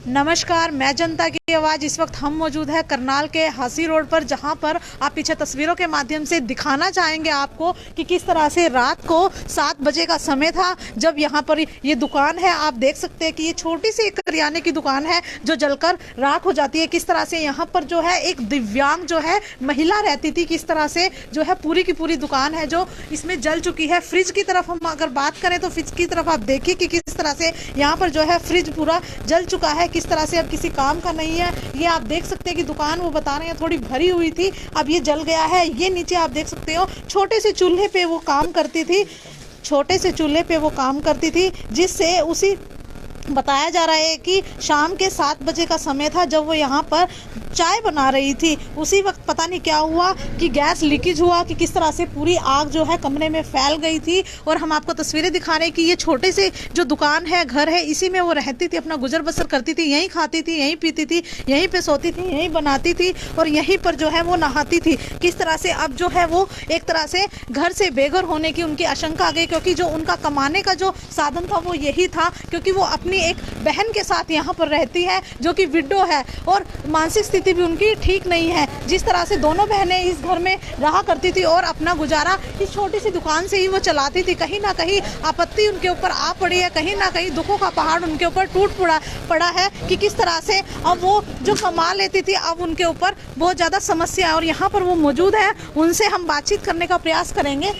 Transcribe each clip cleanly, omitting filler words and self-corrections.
नमस्कार, मैं जनता की आवाज़। इस वक्त हम मौजूद है करनाल के हासी रोड पर, जहां पर आप पीछे तस्वीरों के माध्यम से दिखाना चाहेंगे आपको कि किस तरह से रात को 7 बजे का समय था जब यहां पर ये दुकान है। आप देख सकते हैं कि ये छोटी सी एक करियाने की दुकान है जो जलकर राख हो जाती है। किस तरह से यहाँ पर जो है एक दिव्यांग जो है महिला रहती थी, किस तरह से जो है पूरी की पूरी दुकान है जो इसमें जल चुकी है। फ्रिज की तरफ हम अगर बात करें तो फ्रिज की तरफ आप देखिए कि किस तरह से यहाँ पर जो है फ्रिज पूरा जल चुका है, किस तरह से अब किसी काम का नहीं है। ये आप देख सकते हैं कि दुकान वो बता रहे हैं थोड़ी भरी हुई थी, अब ये जल गया है। ये नीचे आप देख सकते हो छोटे से चूल्हे पे वो काम करती थी, छोटे से चूल्हे पे वो काम करती थी, जिससे उसी बताया जा रहा है कि शाम के 7 बजे का समय था जब वो यहाँ पर चाय बना रही थी। उसी वक्त पता नहीं क्या हुआ कि गैस लीकेज हुआ, कि किस तरह से पूरी आग जो है कमरे में फैल गई थी। और हम आपको तस्वीरें दिखा रहे हैं कि ये छोटे से जो दुकान है, घर है, इसी में वो रहती थी, अपना गुजर बसर करती थी, यहीं खाती थी, यहीं पीती थी, यहीं पे सोती थी, यहीं बनाती थी और यहीं पर जो है वो नहाती थी। किस तरह से अब जो है वो एक तरह से घर से बेघर होने की उनकी आशंका आ गई, क्योंकि जो उनका कमाने का जो साधन था वो यही था, क्योंकि वो अपनी एक बहन के साथ यहाँ पर रहती है जो कि विडो है और मानसिक स्थिति भी उनकी ठीक नहीं है। जिस तरह से दोनों बहनें इस घर में रहा करती थी और अपना गुजारा इस छोटी सी दुकान से ही वो चलाती थी। कहीं ना कहीं आपत्ति उनके ऊपर आ पड़ी है, कहीं ना कहीं दुखों का पहाड़ उनके ऊपर टूट पड़ा है कि किस तरह से अब वो जो कमा लेती थी अब उनके ऊपर बहुत ज़्यादा समस्या है। और यहाँ पर वो मौजूद है, उनसे हम बातचीत करने का प्रयास करेंगे।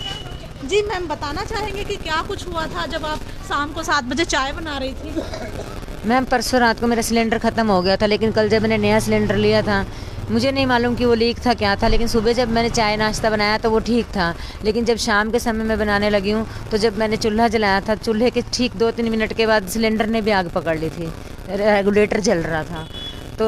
जी मैम, बताना चाहेंगे कि क्या कुछ हुआ था जब आप शाम को 7 बजे चाय बना रही थी? मैम, परसों रात को मेरा सिलेंडर ख़त्म हो गया था, लेकिन कल जब मैंने नया सिलेंडर लिया था मुझे नहीं मालूम कि वो लीक था क्या था, लेकिन सुबह जब मैंने चाय नाश्ता बनाया तो वो ठीक था। लेकिन जब शाम के समय में बनाने लगी हूँ तो जब मैंने चूल्हा जलाया था, चूल्हे के ठीक 2-3 मिनट के बाद सिलेंडर ने भी आग पकड़ ली थी, रेगुलेटर जल रहा था। तो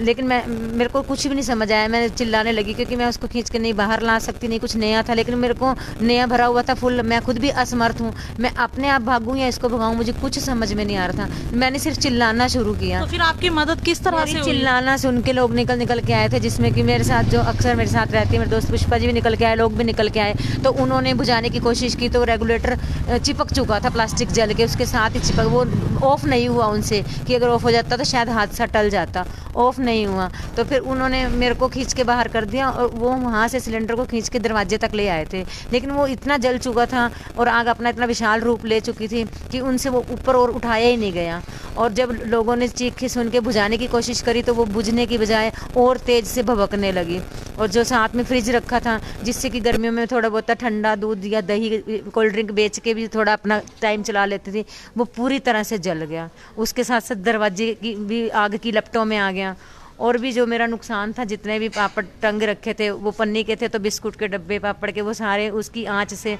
लेकिन मेरे को कुछ भी नहीं समझ आया, मैं चिल्लाने लगी क्योंकि मैं उसको खींच के नहीं बाहर ला सकती, नहीं कुछ नया था। लेकिन मेरे को नया भरा हुआ था फुल, मैं खुद भी असमर्थ हूँ, मैं अपने आप भागूँ या इसको भगाऊँ, मुझे कुछ समझ में नहीं आ रहा था। मैंने सिर्फ चिल्लाना शुरू किया। तो फिर आपकी मदद किस तरह से हुई? चिल्लाना सुन के लोग निकल के आए थे, जिसमें कि मेरे साथ जो अक्सर मेरे साथ रहती है, मेरे दोस्त पुष्पा जी भी निकल के आए, लोग भी निकल के आए। तो उन्होंने बुझाने की कोशिश की तो रेगुलेटर चिपक चुका था, प्लास्टिक जल के उसके साथ ही चिपक, वो ऑफ नहीं हुआ उनसे, कि अगर ऑफ हो जाता तो शायद हादसा टल जाता, ऑफ नहीं हुआ। तो फिर उन्होंने मेरे को खींच के बाहर कर दिया और वो वहाँ से सिलेंडर को खींच के दरवाजे तक ले आए थे। लेकिन वो इतना जल चुका था और आग अपना इतना विशाल रूप ले चुकी थी कि उनसे वो ऊपर और उठाया ही नहीं गया। और जब लोगों ने चीख सुन के बुझाने की कोशिश करी तो वो बुझने की बजाय और तेज़ से भभकने लगी। और जो साथ में फ्रिज रखा था, जिससे कि गर्मियों में थोड़ा बहुत ठंडा दूध या दही, कोल्ड ड्रिंक बेच के भी थोड़ा अपना टाइम चला लेती थी, वो पूरी तरह से जल गया। उसके साथ साथ दरवाजे की भी आग की लपटों में आ गया। और भी जो मेरा नुकसान था, जितने भी पापड़ टंग रखे थे वो पन्नी के थे, तो बिस्कुट के डब्बे पापड़ के वो सारे उसकी आंच से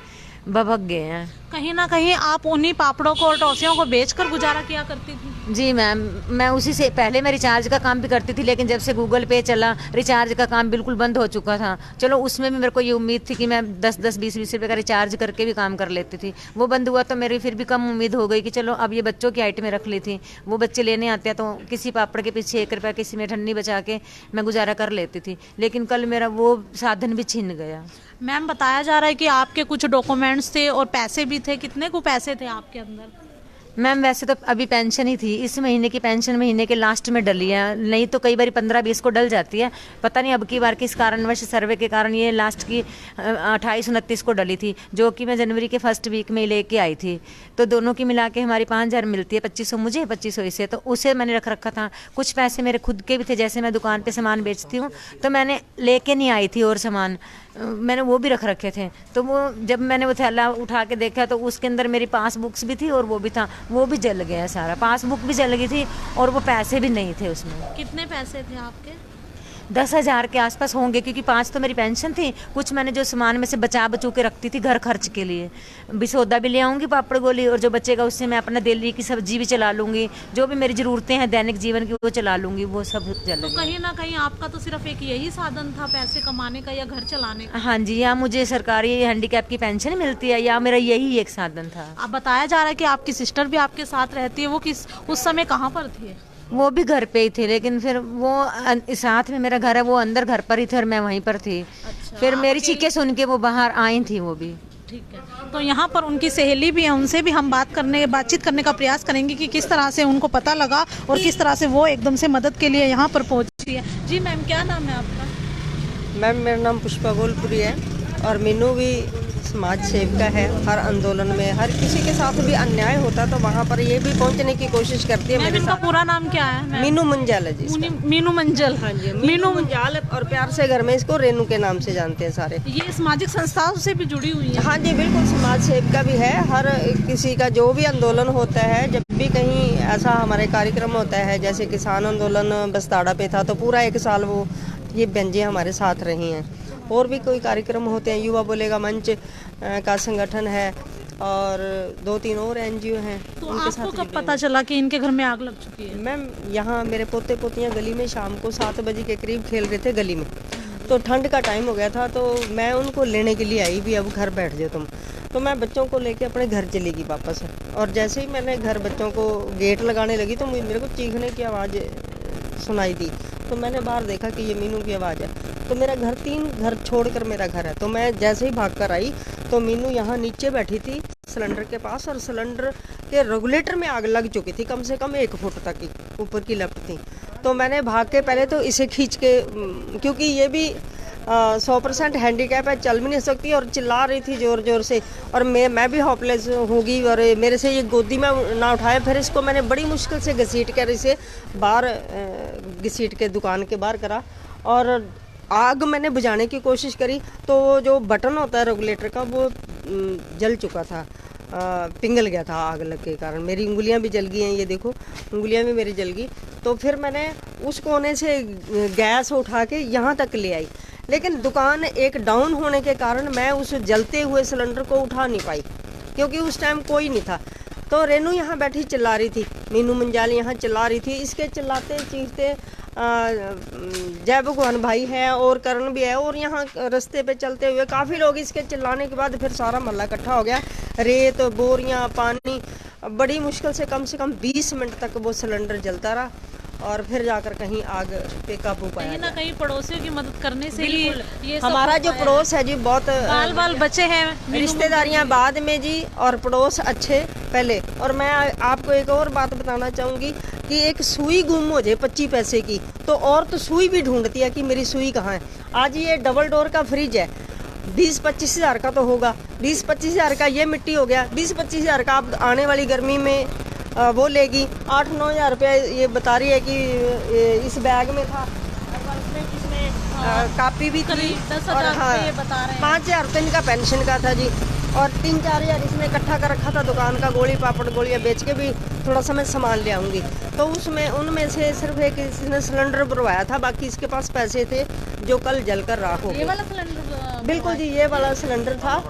भभक गए हैं। कहीं ना कहीं आप उन्हीं पापड़ों को और टॉफियों को बेचकर गुजारा किया करती थी? जी मैम, मैं उसी से पहले मैं रिचार्ज का काम भी करती थी, लेकिन जब से गूगल पे चला रिचार्ज का काम बिल्कुल बंद हो चुका था। चलो उसमें भी मेरे को ये उम्मीद थी कि मैं 10-10, 20-20 रुपये का रिचार्ज करके भी काम कर लेती थी। वो बंद हुआ तो मेरी फिर भी कम उम्मीद हो गई कि चलो अब ये बच्चों की आइटमें रख ली थी, वो बच्चे लेने आते हैं तो किसी पापड़ के पीछे 1 रुपया, किसी में ठन्नी बचा के मैं गुजारा कर लेती थी। लेकिन कल मेरा वो साधन भी छिन गया। मैम, बताया जा रहा है कि आपके कुछ डॉक्यूमेंट्स थे और पैसे भी थे। कितने को पैसे थे आपके अंदर? मैम, वैसे तो अभी पेंशन ही थी, इस महीने की पेंशन महीने के लास्ट में डली है, नहीं तो कई बार 15-20 को डल जाती है। पता नहीं अब की बार किस कारणवश सर्वे के कारण ये लास्ट की 28-29 को डली थी, जो कि मैं जनवरी के फर्स्ट वीक में लेके आई थी। तो दोनों की मिला के हमारी 5,000 मिलती है, 2500 मुझे, 2500 इसे। तो उसे मैंने रख रखा था। कुछ पैसे मेरे खुद के भी थे, जैसे मैं दुकान पर सामान बेचती हूँ तो मैंने लेके नहीं आई थी और सामान मैंने वो भी रख रखे थे। तो वो जब मैंने वो थैला उठा के देखा तो उसके अंदर मेरी पासबुक्स भी थी और वो भी था, वो भी जल गया सारा, पासबुक भी जल गई थी और वो पैसे भी नहीं थे उसमें। कितने पैसे थे आपके? 10,000 के आसपास होंगे, क्योंकि 5 तो मेरी पेंशन थी, कुछ मैंने जो सामान में से बचू के रखती थी घर खर्च के लिए, भी सौदा भी ले आऊँगी, पापड़ गोली, और जो बचेगा उससे मैं अपना डेली की सब्जी भी चला लूँगी, जो भी मेरी ज़रूरतें हैं दैनिक जीवन की वो चला लूँगी, वो सब जल गया। तो कहीं ना कहीं आपका तो सिर्फ एक यही साधन था पैसे कमाने का या घर चलाने का? हाँ जी, या मुझे सरकारी हैंडीकैप की पेंशन मिलती है या मेरा यही एक साधन था। अब बताया जा रहा है कि आपकी सिस्टर भी आपके साथ रहती है, वो किस उस समय कहाँ पर थी? वो भी घर पे ही थे, लेकिन फिर वो साथ में मेरा घर है, वो अंदर घर पर ही थे और मैं वहीं पर थी। अच्छा, फिर आप मेरी अकेले? चीखें सुन के वो बाहर आई थी वो भी। ठीक है, तो यहाँ पर उनकी सहेली भी है, उनसे भी हम बातचीत करने का प्रयास करेंगे कि किस तरह से उनको पता लगा और किस तरह से वो एकदम से मदद के लिए यहाँ पर पहुँची है। जी मैम, क्या नाम है आपका? मैम मेरा नाम पुष्पा गोलपुरी है और मीनू भी समाज सेविका है। हर आंदोलन में हर किसी के साथ भी अन्याय होता है तो वहाँ पर ये भी पहुँचने की कोशिश करती है। मेरे इनका साथ पूरा नाम क्या है मैम? मीनू मंजाल है जी इसका। मीनू मंजल। हाँ जी, मीनू मंजाल और प्यार से घर में इसको रेनू के नाम से जानते हैं सारे। ये सामाजिक संस्थाओं से भी जुड़ी हुई है? हाँ जी बिल्कुल, समाज सेविका भी है। हर किसी का जो भी आंदोलन होता है, जब भी कहीं ऐसा हमारे कार्यक्रम होता है, जैसे किसान आंदोलन बस्ताड़ा पे था तो पूरा 1 साल वो ये बहन हमारे साथ रही हैं। और भी कोई कार्यक्रम होते हैं, युवा बोलेगा मंच का संगठन है और 2-3 और NGO हैं। तो आपको कब पता चला कि इनके घर में आग लग चुकी है? मैम यहाँ मेरे पोते पोतियाँ गली में शाम को 7 बजे के करीब खेल रहे थे गली में, तो ठंड का टाइम हो गया था तो मैं उनको लेने के लिए आई भी, अब घर बैठ जाओ तुम। तो मैं बच्चों को लेके अपने घर चली गई वापस, और जैसे ही मैंने घर बच्चों को गेट लगाने लगी तो मेरे को चीखने की आवाज़ सुनाई दी। तो मैंने बाहर देखा कि ये मीनू की आवाज़ है। तो मेरा घर 3 घर छोड़कर मेरा घर है, तो मैं जैसे ही भाग कर आई तो मीनू यहाँ नीचे बैठी थी सिलेंडर के पास, और सिलेंडर के रेगुलेटर में आग लग चुकी थी, कम से कम 1 फुट तक की ऊपर की लपट थी। तो मैंने भाग के पहले तो इसे खींच के, क्योंकि ये भी 100% हैंडीकैप है, चल भी नहीं सकती और चिल्ला रही थी ज़ोर ज़ोर से, और मैं भी होपलेस होगी और मेरे से ये गोदी में ना उठाए। फिर इसको मैंने बड़ी मुश्किल से घसीट कर इसे बाहर घसीट के दुकान के बाहर करा, और आग मैंने बुझाने की कोशिश करी तो वो जो बटन होता है रेगुलेटर का वो जल चुका था, पिघल गया था आग लग के कारण। मेरी उंगलियां भी जल गई हैं, ये देखो उंगलियां भी मेरी जल गई। तो फिर मैंने उस कोने से गैस उठा के यहाँ तक ले आई, लेकिन दुकान एक डाउन होने के कारण मैं उस जलते हुए सिलेंडर को उठा नहीं पाई, क्योंकि उस टाइम कोई नहीं था। तो रेनू यहाँ बैठी चिल्ला रही थी, मीनू मंजाल यहाँ चिल्ला रही थी। इसके चिल्लाते चीखते जय भगवान भाई है और करण भी है, और यहाँ रास्ते पे चलते हुए काफ़ी लोग, इसके चिल्लाने के बाद फिर सारा मोहल्ला इकट्ठा हो गया। रेत, बोरियाँ, पानी, बड़ी मुश्किल से कम 20 मिनट तक वो सिलेंडर जलता रहा, और फिर जाकर कहीं आग पे काबू पाया। कहीं ना कहीं पड़ोसियों की मदद करने से ही ये सब हमारा जो पड़ोस है जी बहुत बाल बचे हैं, रिश्तेदारियां बाद में जी और पड़ोस अच्छे पहले। और मैं आपको एक और बात बताना चाहूँगी कि एक सुई गुम हो जाए 25 पैसे की तो और तो सुई भी ढूंढती है कि मेरी सुई कहाँ है। आज ये डबल डोर का फ्रिज है, 20-25 हज़ार का तो होगा, 20-25 हज़ार का ये मिट्टी हो गया, 20-25 हज़ार का आप आने वाली गर्मी में वो लेगी। 8-9 हज़ार रुपया ये बता रही है कि इस बैग में था, इसमें कापी भी थी, और हाँ 5 हज़ार रुपये इनका पेंशन का था जी, और 3-4 हज़ार इसने इकट्ठा कर रखा था दुकान का, गोली पापड़ गोलियाँ बेच के भी थोड़ा सा मैं सामान ले आऊँगी। तो उसमें उनमें से सिर्फ एक इसने सिलेंडर भरवाया था, बाकी इसके पास पैसे थे जो कल जल कर राख हो गए। ये वाला सिलेंडर? बिल्कुल जी, ये वाला सिलेंडर था।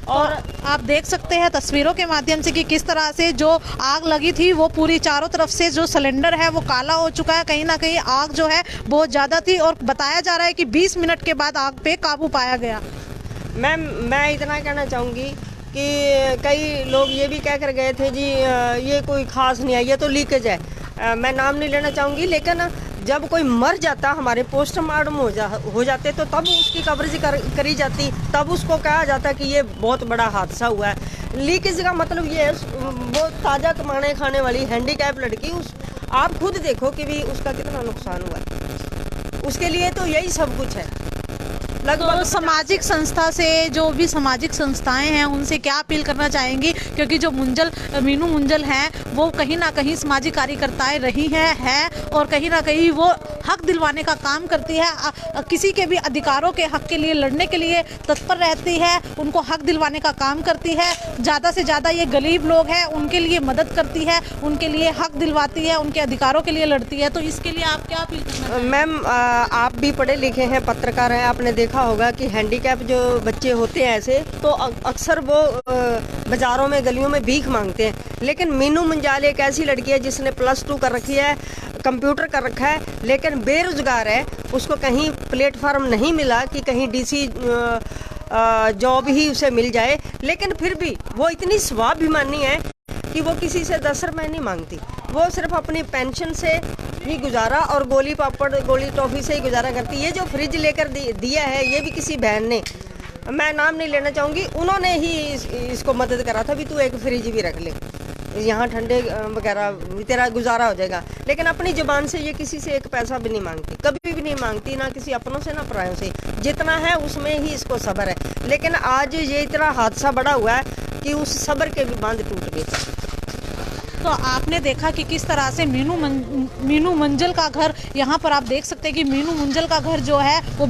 और आप देख सकते हैं तस्वीरों के माध्यम से कि किस तरह से जो आग लगी थी वो पूरी चारों तरफ से जो सिलेंडर है वो काला हो चुका है। कहीं ना कहीं आग जो है बहुत ज़्यादा थी, और बताया जा रहा है कि 20 मिनट के बाद आग पे काबू पाया गया। मैम मैं इतना कहना चाहूँगी कि कई लोग ये भी कह कर गए थे जी ये कोई ख़ास नहीं है, ये तो लीकेज है। मैं नाम नहीं लेना चाहूँगी, लेकिन जब कोई मर जाता, हमारे पोस्टमार्टम हो जाते तो तब उसकी कवरेज करी जाती, तब उसको कहा जाता कि ये बहुत बड़ा हादसा हुआ है। लीकेज का मतलब ये है वो ताज़ा कमाने खाने वाली हैंडीकैप लड़की, आप खुद देखो कि भी उसका कितना नुकसान हुआ है, उसके लिए तो यही सब कुछ है। तो सामाजिक संस्था से, जो भी सामाजिक संस्थाएं हैं, उनसे क्या अपील करना चाहेंगी? क्योंकि जो मीनू मंजल हैं वो कहीं ना कहीं सामाजिक कार्यकर्ताएं रही है और कहीं ना कहीं वो हक दिलवाने का काम करती है, किसी के भी अधिकारों के हक के लिए लड़ने के लिए तत्पर रहती है, उनको हक दिलवाने का काम करती है। ज़्यादा से ज़्यादा ये गरीब लोग हैं उनके लिए मदद करती है, उनके लिए हक दिलवाती है, उनके अधिकारों के लिए लड़ती है। तो इसके लिए आप क्या अपील करना चाहेंगे? मैम आप भी पढ़े लिखे हैं, पत्रकार हैं, आपने देखा होगा कि हैंडीकैप जो बच्चे होते हैं ऐसे, तो अक्सर वो बाज़ारों में गलियों में भीख मांगते हैं। लेकिन मीनू मंजाल एक ऐसी लड़की है जिसने +2 कर रखी है, कंप्यूटर कर रखा है, लेकिन बेरोज़गार है, उसको कहीं प्लेटफार्म नहीं मिला कि कहीं DC जॉब ही उसे मिल जाए, लेकिन फिर भी वो इतनी स्वाभिमानी है कि वो किसी से 10 रुपये नहीं मांगती। वो सिर्फ अपनी पेंशन से ही गुजारा और गोली पापड़ गोली टॉफ़ी से ही गुजारा करती है। ये जो फ्रिज लेकर दिया है ये भी किसी बहन ने, मैं नाम नहीं लेना चाहूँगी, उन्होंने ही इसको मदद करा था भी तू एक फ्रिज भी रख ले, यहाँ ठंडे वगैरह तेरा गुजारा हो जाएगा। लेकिन अपनी ज़ुबान से ये किसी से एक पैसा भी नहीं मांगती, कभी भी नहीं मांगती, ना किसी अपनों से ना परायों से। जितना है उसमें ही इसको सब्र है। लेकिन आज ये इतना हादसा बड़ा हुआ है कि उस सब्र के भी बांध टूट गए। तो आपने देखा कि किस तरह से मीनू मंजल का घर, यहाँ पर आप देख सकते हैं कि मीनू मंजल का घर जो है वो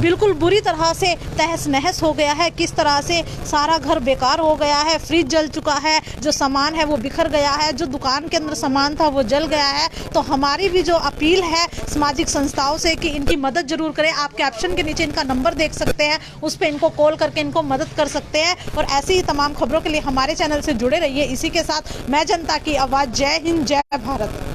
बिल्कुल बुरी तरह से तहस नहस हो गया है। किस तरह से सारा घर बेकार हो गया है, फ्रिज जल चुका है, जो सामान है वो बिखर गया है, जो दुकान के अंदर सामान था वो जल गया है। तो हमारी भी जो अपील है सामाजिक संस्थाओं से कि इनकी मदद जरूर करें। आप कैप्शन के नीचे इनका नंबर देख सकते हैं, उस पर इनको कॉल करके इनको मदद कर सकते हैं। और ऐसी ही तमाम खबरों के लिए हमारे चैनल से जुड़े रहिए। इसी के साथ मैं जनता की आवाज़, जय हिंद, जय भारत।